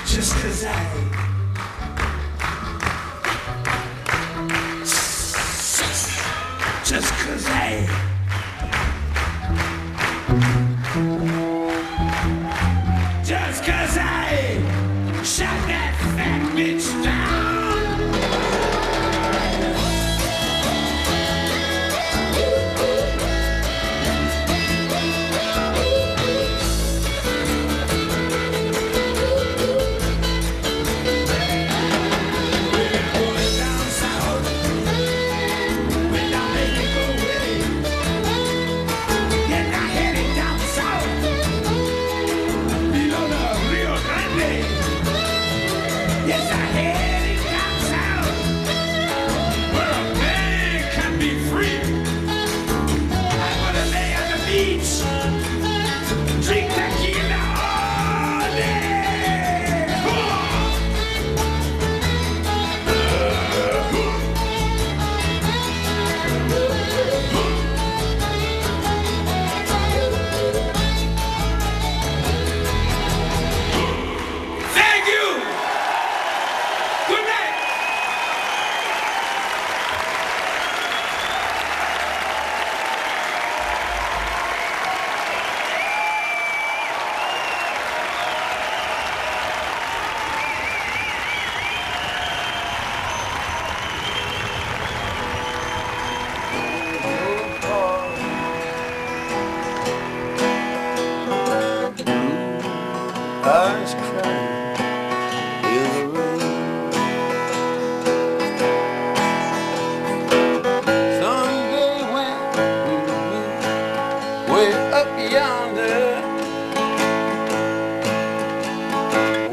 Just 'cause just 'cause just 'cause I shot that fat bitch down. Eyes crying in the rain. Someday when we'll be way up yonder,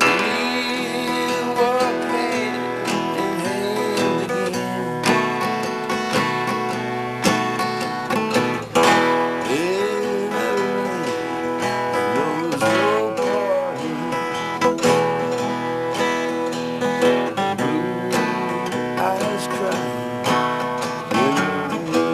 we'll walk hand in hand again. In the rain, those old eyes crying in the rain. Eyes crying in the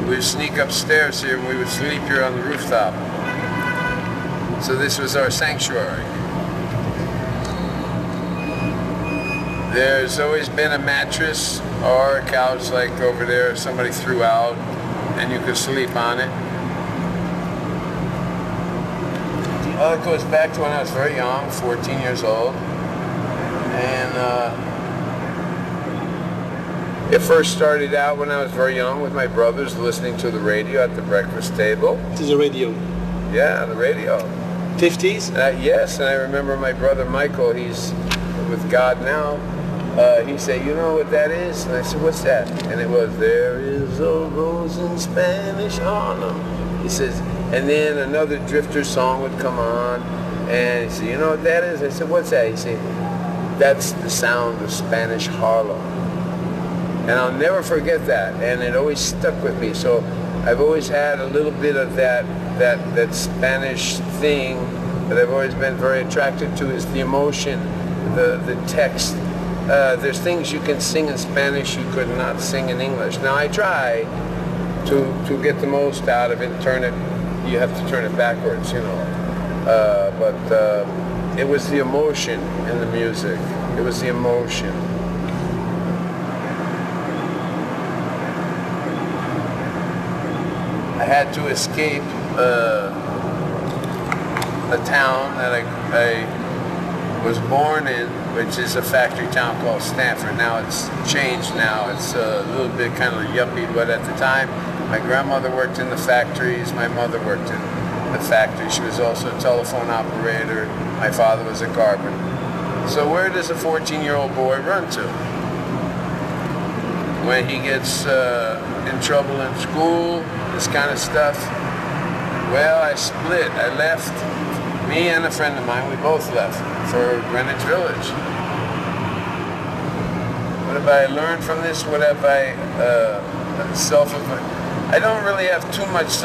we would sneak upstairs here and we would sleep here on the rooftop. So this was our sanctuary. There's always been a mattress or a couch like over there somebody threw out and you could sleep on it. Well, it goes back to when I was very young, 14 years old. And it first started out when I was very young with my brothers listening to the radio at the breakfast table. To the radio? Yeah, the radio. 50s? Yes, and I remember my brother Michael, he's with God now. He said, you know what that is? And I said, what's that? And it was, there is a rose in Spanish Harlem. He says, and then another Drifter song would come on. And he said, you know what that is? I said, what's that? He said, that's the sound of Spanish Harlem. And I'll never forget that, and it always stuck with me. So I've always had a little bit of that Spanish thing that I've always been very attracted to, is the emotion, the text. There's things you can sing in Spanish you could not sing in English. Now I try to get the most out of it, turn it, you have to turn it backwards, you know. But it was the emotion in the music. It was the emotion. I had to escape a town that I was born in, which is a factory town called Stanford. Now it's changed now. It's a little bit kind of yuppie, but at the time, my grandmother worked in the factories, my mother worked in the factory. She was also a telephone operator. My father was a carpenter. So where does a 14-year-old boy run to when he gets in trouble in school, this kind of stuff? Well, I split. I left. Me and a friend of mine, we both left for Greenwich Village. What have I learned from this? What have I I don't really have too much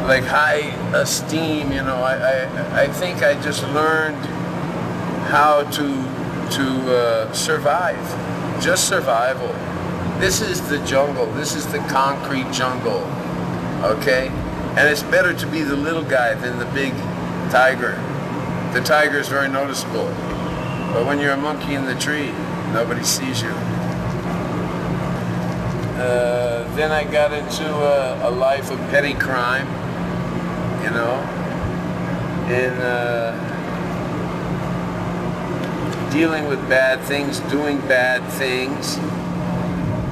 like high esteem, you know. I think I just learned how to survive, just survival. This is the jungle. This is the concrete jungle, okay? And it's better to be the little guy than the big tiger. The tiger is very noticeable, but when you're a monkey in the tree, nobody sees you. Then I got into a life of petty crime, you know, and dealing with bad things, doing bad things,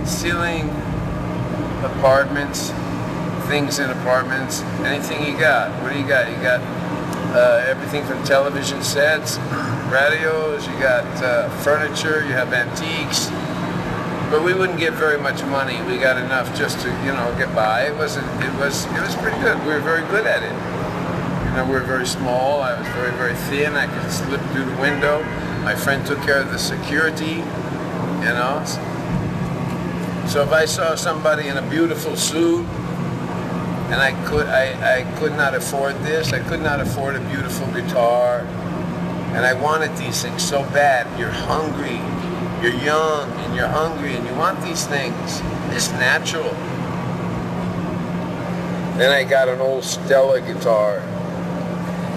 stealing apartments, things in apartments, anything you got. What do you got? You got everything from television sets, radios, you got furniture, you have antiques. But we wouldn't get very much money. We got enough just to, you know, get by. It was pretty good. We were very good at it. You know, we were very small. I was very, very thin. I could slip through the window. My friend took care of the security, you know. So if I saw somebody in a beautiful suit, and I could not afford this, I could not afford a beautiful guitar, and I wanted these things so bad. You're hungry. You're young and you're hungry and you want these things. It's natural. Then I got an old Stella guitar,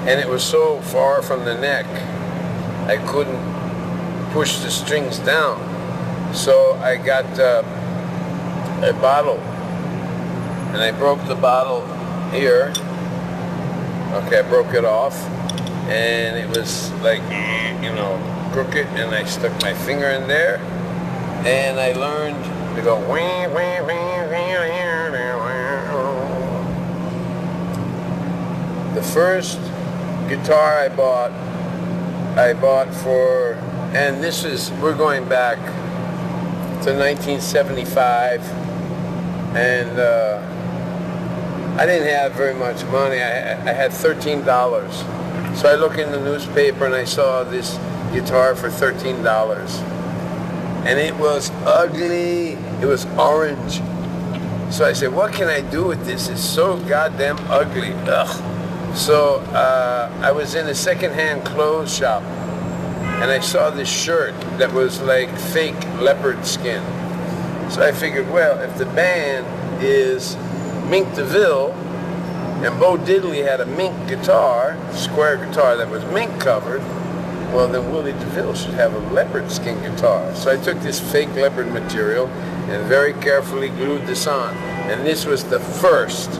and it was so far from the neck I couldn't push the strings down. So I got a bottle, and I broke the bottle here. Okay, I broke it off, and it was like, you know, crooked, and I stuck my finger in there, and I learned to go. The first guitar I bought for, and this is, we're going back to 1975, and I didn't have very much money. I had $13. So I look in the newspaper and I saw this guitar for $13, and it was ugly. It was orange. So I said, what can I do with this? It's so goddamn ugly. Ugh. So I was in a secondhand clothes shop, and I saw this shirt that was like fake leopard skin. So I figured, well, if the band is Willy DeVille, and Bo Diddley had a mink guitar, square guitar that was mink covered, well, then Willy DeVille should have a leopard skin guitar. So I took this fake leopard material and very carefully glued this on. And this was the first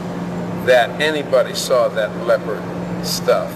that anybody saw that leopard stuff.